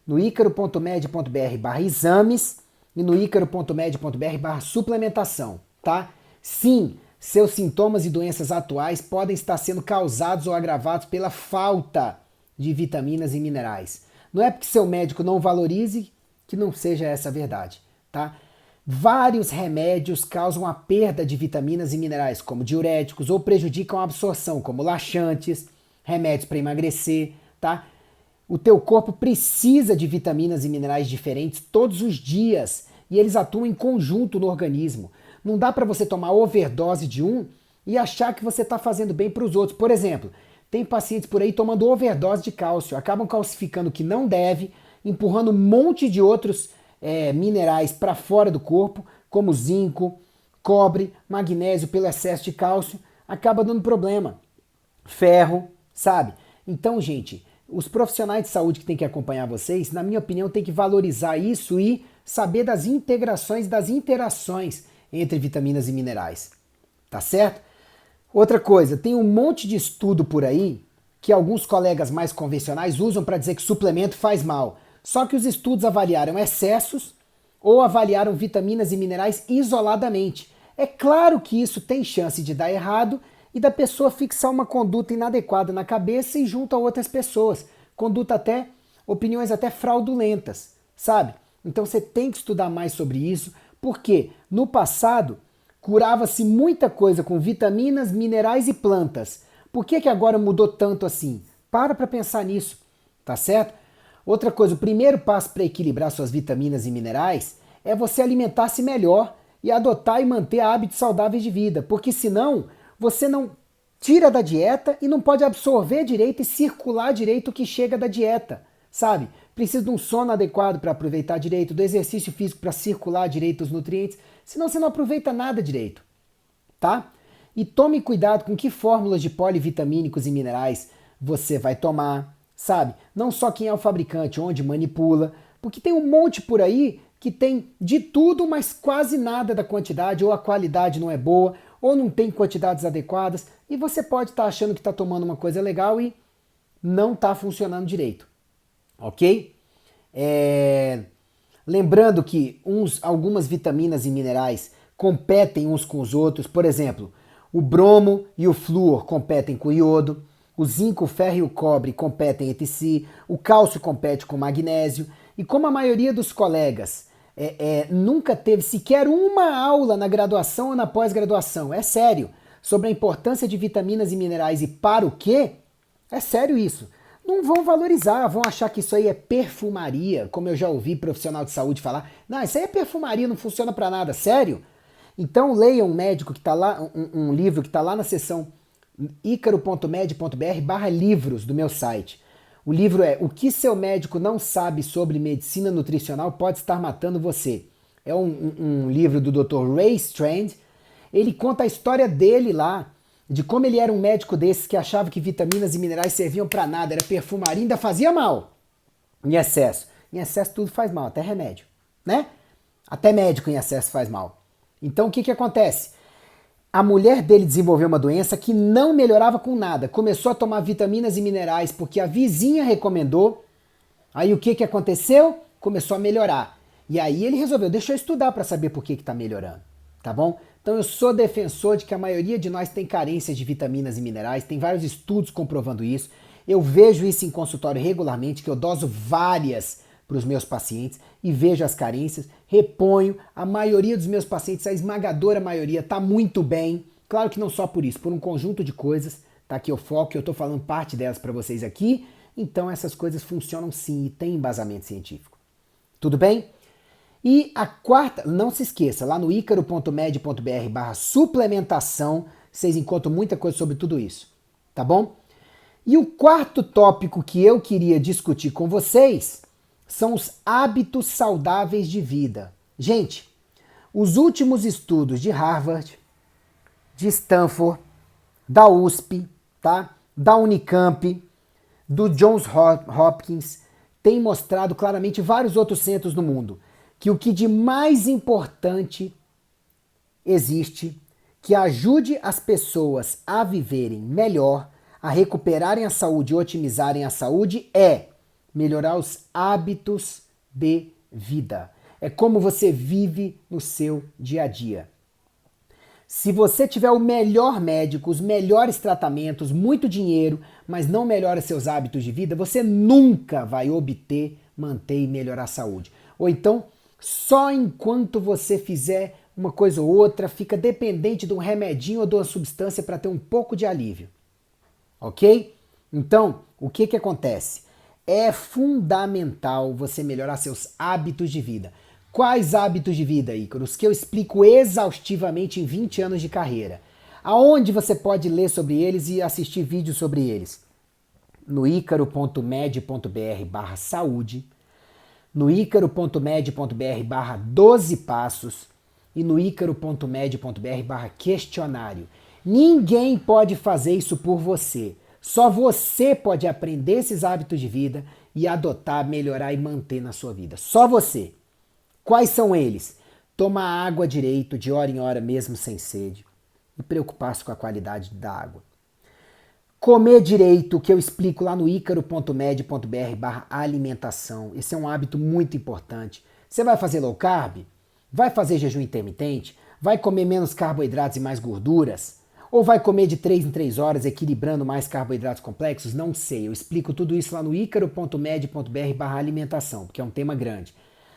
no icaro.med.br/exames e no icaro.med.br/suplementação, tá? Sim, seus sintomas e doenças atuais podem estar sendo causados ou agravados pela falta de vitaminas e minerais. Não é porque seu médico não valorize que não seja essa a verdade, tá? Vários remédios causam a perda de vitaminas e minerais, como diuréticos, ou prejudicam a absorção, como laxantes, remédios para emagrecer, tá? O teu corpo precisa de vitaminas e minerais diferentes todos os dias e eles atuam em conjunto no organismo. Não dá para você tomar overdose de um e achar que você está fazendo bem para os outros. Por exemplo, tem pacientes por aí tomando overdose de cálcio, acabam calcificando o que não deve, empurrando um monte de outros minerais para fora do corpo, como zinco, cobre, magnésio pelo excesso de cálcio, acaba dando problema. Ferro, sabe? Então, gente, os profissionais de saúde que têm que acompanhar vocês, na minha opinião, têm que valorizar isso e saber das integrações, das interações entre vitaminas e minerais. Tá certo? Outra coisa, tem um monte de estudo por aí que alguns colegas mais convencionais usam para dizer que suplemento faz mal. Só que os estudos avaliaram excessos ou avaliaram vitaminas e minerais isoladamente. É claro que isso tem chance de dar errado e da pessoa fixar uma conduta inadequada na cabeça e junto a outras pessoas. Opiniões até fraudulentas, sabe? Então você tem que estudar mais sobre isso, porque no passado curava-se muita coisa com vitaminas, minerais e plantas. Por que agora mudou tanto assim? Para pensar nisso, tá certo? Outra coisa, o primeiro passo para equilibrar suas vitaminas e minerais é você alimentar-se melhor e adotar e manter hábitos saudáveis de vida, porque senão você não tira da dieta e não pode absorver direito e circular direito o que chega da dieta, sabe? Precisa de um sono adequado para aproveitar direito, do exercício físico para circular direito os nutrientes, senão você não aproveita nada direito, tá? E tome cuidado com que fórmulas de polivitamínicos e minerais você vai tomar, sabe? Não só quem é o fabricante, onde manipula, porque tem um monte por aí que tem de tudo, mas quase nada da quantidade, ou a qualidade não é boa, ou não tem quantidades adequadas, e você pode estar achando que está tomando uma coisa legal e não está funcionando direito, ok? Lembrando que algumas vitaminas e minerais competem uns com os outros, por exemplo, o bromo e o flúor competem com o iodo, o zinco, o ferro e o cobre competem entre si, o cálcio compete com o magnésio, e como a maioria dos colegas nunca teve sequer uma aula na graduação ou na pós-graduação, é sério, sobre a importância de vitaminas e minerais e para o quê, é sério isso. Não vão valorizar, vão achar que isso aí é perfumaria, como eu já ouvi profissional de saúde falar. Não, isso aí é perfumaria, não funciona para nada, sério? Então leia um médico que tá lá, um livro que está lá na seção icaro.med.br/livros do meu site. O livro é O que seu médico não sabe sobre medicina nutricional pode estar matando você. É um livro do Dr. Ray Strand. Ele conta a história dele lá, de como ele era um médico desses que achava que vitaminas e minerais serviam para nada, era perfumaria, ainda fazia mal em excesso. Em excesso tudo faz mal, até remédio, né? Até médico em excesso faz mal. Então o que acontece? A mulher dele desenvolveu uma doença que não melhorava com nada. Começou a tomar vitaminas e minerais porque a vizinha recomendou. Aí o que aconteceu? Começou a melhorar. E aí ele resolveu, deixa eu estudar para saber por que está melhorando, tá bom? Então eu sou defensor de que a maioria de nós tem carência de vitaminas e minerais, tem vários estudos comprovando isso. Eu vejo isso em consultório regularmente, que eu doso várias para os meus pacientes e vejo as carências, reponho. A maioria dos meus pacientes, a esmagadora maioria, está muito bem, Claro que não só por isso, por um conjunto de coisas, tá? Que eu foco, eu estou falando parte delas para vocês aqui, então essas coisas funcionam sim e tem embasamento científico. Tudo bem? E a quarta, não se esqueça, lá no icaro.med.br/suplementação, vocês encontram muita coisa sobre tudo isso, tá bom? E o quarto tópico que eu queria discutir com vocês são os hábitos saudáveis de vida. Gente, os últimos estudos de Harvard, de Stanford, da USP, tá? Da Unicamp, do Johns Hopkins, têm mostrado claramente vários outros centros do mundo que o que de mais importante existe que ajude as pessoas a viverem melhor, a recuperarem a saúde e otimizarem a saúde é melhorar os hábitos de vida. É como você vive no seu dia a dia. Se você tiver o melhor médico, os melhores tratamentos, muito dinheiro, mas não melhora seus hábitos de vida, você nunca vai obter, manter e melhorar a saúde. Ou então, só enquanto você fizer uma coisa ou outra, fica dependente de um remedinho ou de uma substância para ter um pouco de alívio. Ok? Então, o que acontece? É fundamental você melhorar seus hábitos de vida. Quais hábitos de vida, Ícaros? Que eu explico exaustivamente em 20 anos de carreira. Aonde você pode ler sobre eles e assistir vídeos sobre eles? No icaro.med.br/saúde, no icaro.med.br/12 passos e no icaro.med.br/questionário. Ninguém pode fazer isso por você. Só você pode aprender esses hábitos de vida e adotar, melhorar e manter na sua vida. Só você. Quais são eles? Tomar água direito, de hora em hora, mesmo sem sede. E preocupar-se com a qualidade da água. Comer direito, que eu explico lá no icaro.med.br/alimentação. Esse é um hábito muito importante. Você vai fazer low carb? Vai fazer jejum intermitente? Vai comer menos carboidratos e mais gorduras? Ou vai comer de 3 em 3 horas, equilibrando mais carboidratos complexos? Não sei, eu explico tudo isso lá no icaro.med.br/alimentação, porque é um tema grande.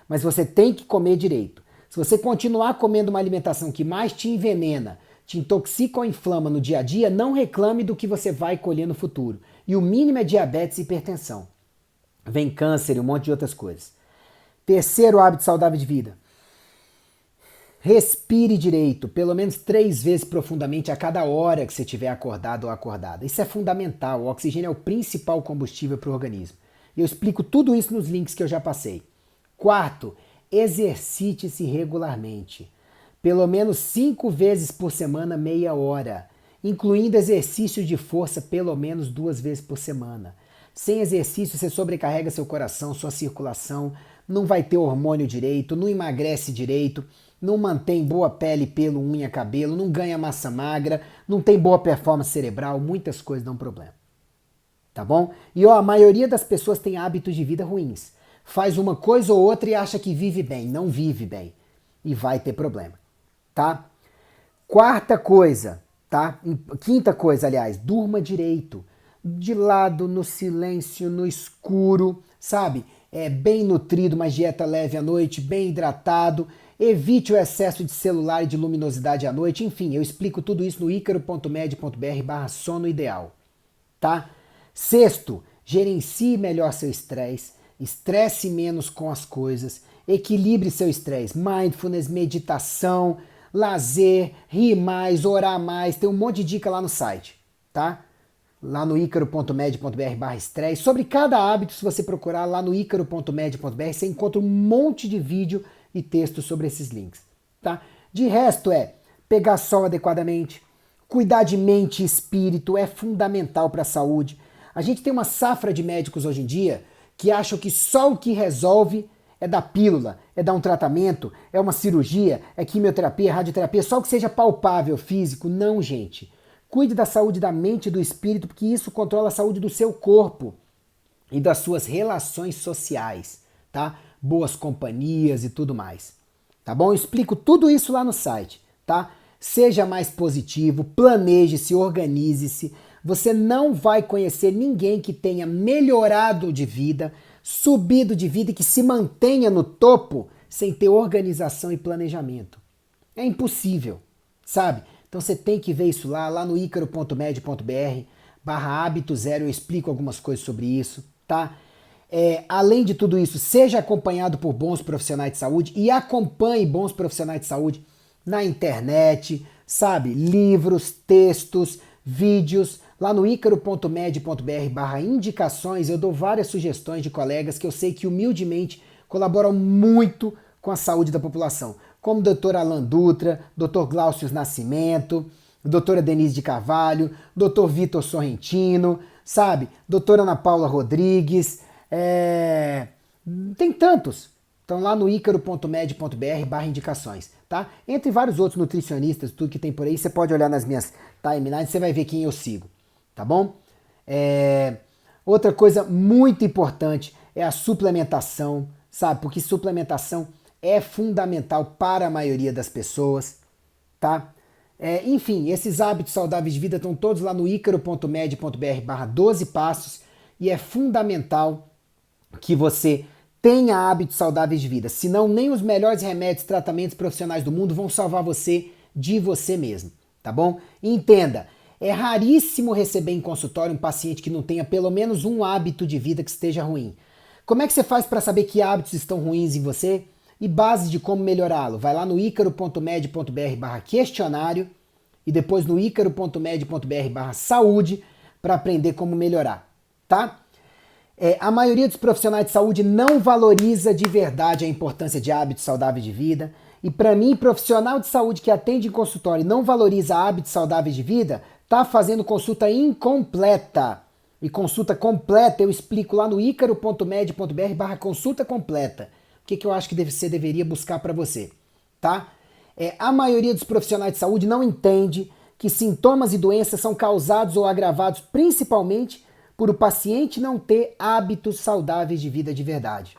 Mas você tem que comer direito. Se você continuar comendo uma alimentação que mais te envenena, te intoxica ou inflama no dia a dia, não reclame do que você vai colher no futuro. E o mínimo é diabetes e hipertensão. Vem câncer e um monte de outras coisas. Terceiro hábito saudável de vida. Respire direito, pelo menos 3 vezes profundamente a cada hora que você estiver acordado ou acordada. Isso é fundamental. O oxigênio é o principal combustível para o organismo. E eu explico tudo isso nos links que eu já passei. Quarto, exercite-se regularmente. Pelo menos 5 vezes por semana, meia hora. Incluindo exercícios de força pelo menos 2 vezes por semana. Sem exercício, você sobrecarrega seu coração, sua circulação, não vai ter hormônio direito, não emagrece direito, não mantém boa pele, pelo, unha, cabelo, não ganha massa magra, não tem boa performance cerebral, muitas coisas dão problema. Tá bom? E a maioria das pessoas tem hábitos de vida ruins. Faz uma coisa ou outra e acha que vive bem. Não vive bem. E vai ter problema. Tá? Quarta coisa, tá? Quinta coisa, aliás, durma direito. De lado, no silêncio, no escuro, sabe? Bem nutrido, mas dieta leve à noite, bem hidratado. Evite o excesso de celular e de luminosidade à noite. Enfim, eu explico tudo isso no icaro.med.br/sono ideal. Tá? Sexto, gerencie melhor seu estresse. Estresse menos com as coisas, equilibre seu estresse, mindfulness, meditação, lazer, rir mais, orar mais, tem um monte de dica lá no site, tá? Lá no icaro.med.br/estresse. Sobre cada hábito, se você procurar lá no icaro.med.br, você encontra um monte de vídeo e texto sobre esses links, tá? De resto pegar sol adequadamente, cuidar de mente e espírito é fundamental para a saúde. A gente tem uma safra de médicos hoje em dia que acham que só o que resolve é dar pílula, é dar um tratamento, é uma cirurgia, é quimioterapia, radioterapia, só o que seja palpável, físico. Não, gente. Cuide da saúde da mente e do espírito, porque isso controla a saúde do seu corpo e das suas relações sociais, tá? Boas companhias e tudo mais. Tá bom? Eu explico tudo isso lá no site, tá? Seja mais positivo, planeje-se, organize-se. Você não vai conhecer ninguém que tenha melhorado de vida, subido de vida e que se mantenha no topo sem ter organização e planejamento. É impossível, sabe? Então você tem que ver isso lá no icaro.med.br/hábito zero, eu explico algumas coisas sobre isso, tá? Além de tudo isso, seja acompanhado por bons profissionais de saúde e acompanhe bons profissionais de saúde na internet, sabe? Livros, textos, vídeos. Lá no icaro.med.br/indicações eu dou várias sugestões de colegas que eu sei que humildemente colaboram muito com a saúde da população, como o Dr. Alan Dutra, Dr. Glaucio Nascimento, doutora Denise de Carvalho, Dr. Vitor Sorrentino, sabe? Doutora Ana Paula Rodrigues, tem tantos. Estão lá no icaro.med.br/indicações, tá? Entre vários outros nutricionistas, tudo que tem por aí, você pode olhar nas minhas timelines, você vai ver quem eu sigo, tá bom? Outra coisa muito importante é a suplementação, sabe? Porque suplementação é fundamental para a maioria das pessoas, tá? Enfim, esses hábitos saudáveis de vida estão todos lá no icaro.med.br/12 passos e é fundamental que você tenha hábitos saudáveis de vida, senão nem os melhores remédios, tratamentos profissionais do mundo vão salvar você de você mesmo, tá bom? Entenda, é raríssimo receber em consultório um paciente que não tenha pelo menos um hábito de vida que esteja ruim. Como é que você faz para saber que hábitos estão ruins em você? E base de como melhorá-lo? Vai lá no icaro.med.br/questionário e depois no icaro.med.br/saúde para aprender como melhorar, tá? A maioria dos profissionais de saúde não valoriza de verdade a importância de hábitos saudáveis de vida. E para mim, profissional de saúde que atende em consultório e não valoriza hábitos saudáveis de vida, tá fazendo consulta incompleta. E consulta completa eu explico lá no icaro.med.br/consulta completa. O que eu acho que você deveria buscar para você, tá? A maioria dos profissionais de saúde não entende que sintomas e doenças são causados ou agravados principalmente por o paciente não ter hábitos saudáveis de vida de verdade,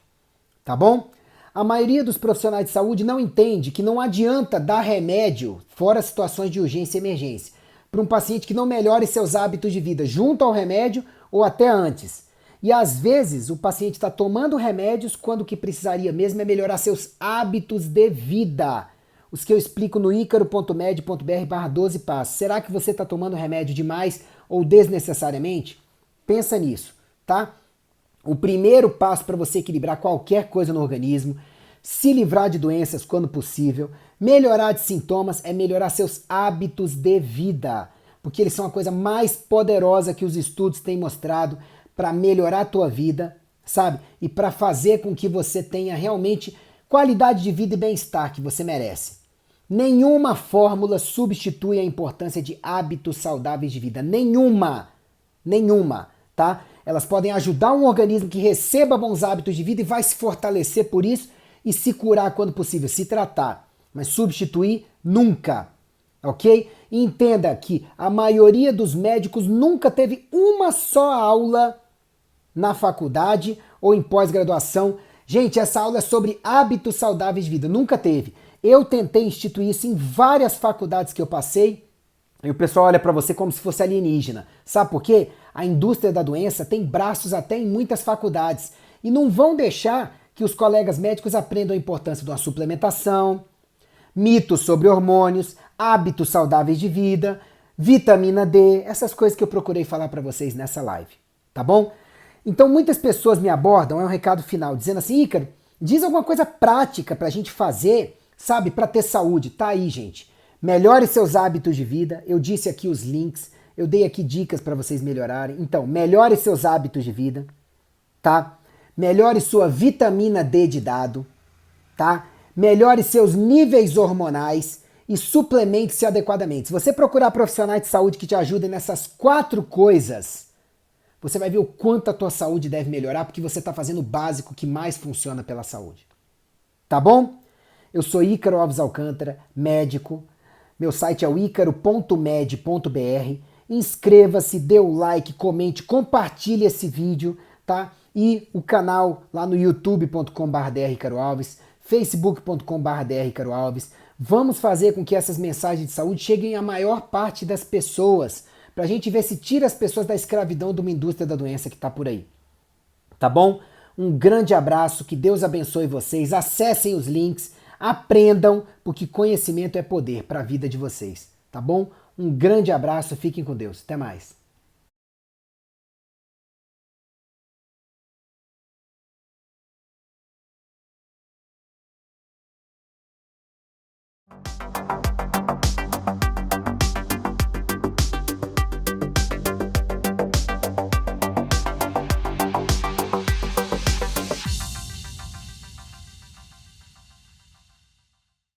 tá bom? A maioria dos profissionais de saúde não entende que não adianta dar remédio, fora situações de urgência e emergência, para um paciente que não melhore seus hábitos de vida junto ao remédio ou até antes. E às vezes o paciente está tomando remédios quando o que precisaria mesmo é melhorar seus hábitos de vida. Os que eu explico no icaro.med.br/12 passos. Será que você está tomando remédio demais ou desnecessariamente? Pensa nisso, tá? O primeiro passo para você equilibrar qualquer coisa no organismo, se livrar de doenças quando possível, melhorar de sintomas, é melhorar seus hábitos de vida. Porque eles são a coisa mais poderosa que os estudos têm mostrado para melhorar a tua vida, sabe? E para fazer com que você tenha realmente qualidade de vida e bem-estar que você merece. Nenhuma fórmula substitui a importância de hábitos saudáveis de vida. Nenhuma, tá? Elas podem ajudar um organismo que receba bons hábitos de vida e vai se fortalecer por isso e se curar quando possível, se tratar. Mas substituir, nunca, ok? E entenda que a maioria dos médicos nunca teve uma só aula na faculdade ou em pós-graduação. Gente, essa aula é sobre hábitos saudáveis de vida. Nunca teve. Eu tentei instituir isso em várias faculdades que eu passei e o pessoal olha para você como se fosse alienígena. Sabe por quê? A indústria da doença tem braços até em muitas faculdades e não vão deixar que os colegas médicos aprendam a importância de uma suplementação, mitos sobre hormônios, hábitos saudáveis de vida, vitamina D, essas coisas que eu procurei falar para vocês nessa live, tá bom? Então muitas pessoas me abordam, é um recado final, dizendo assim, Ícaro, diz alguma coisa prática pra gente fazer, sabe, pra ter saúde. Tá aí, gente. Melhore seus hábitos de vida, eu disse aqui os links, eu dei aqui dicas para vocês melhorarem. Então, melhore seus hábitos de vida, tá? Melhore sua vitamina D de dado, tá? Melhore seus níveis hormonais e suplemente-se adequadamente. Se você procurar profissionais de saúde que te ajudem nessas 4 coisas, você vai ver o quanto a tua saúde deve melhorar, porque você está fazendo o básico que mais funciona pela saúde. Tá bom? Eu sou Ícaro Alves Alcântara, médico. Meu site é o icaro.med.br. Inscreva-se, dê o like, comente, compartilhe esse vídeo, tá? E o canal lá no youtube.com/drricaroalves, facebook.com/drricaroalves. Vamos fazer com que essas mensagens de saúde cheguem à maior parte das pessoas, pra gente ver se tira as pessoas da escravidão de uma indústria da doença que tá por aí. Tá bom? Um grande abraço, que Deus abençoe vocês, acessem os links, aprendam, porque conhecimento é poder para a vida de vocês. tá bom? Um grande abraço, fiquem com Deus. Até mais.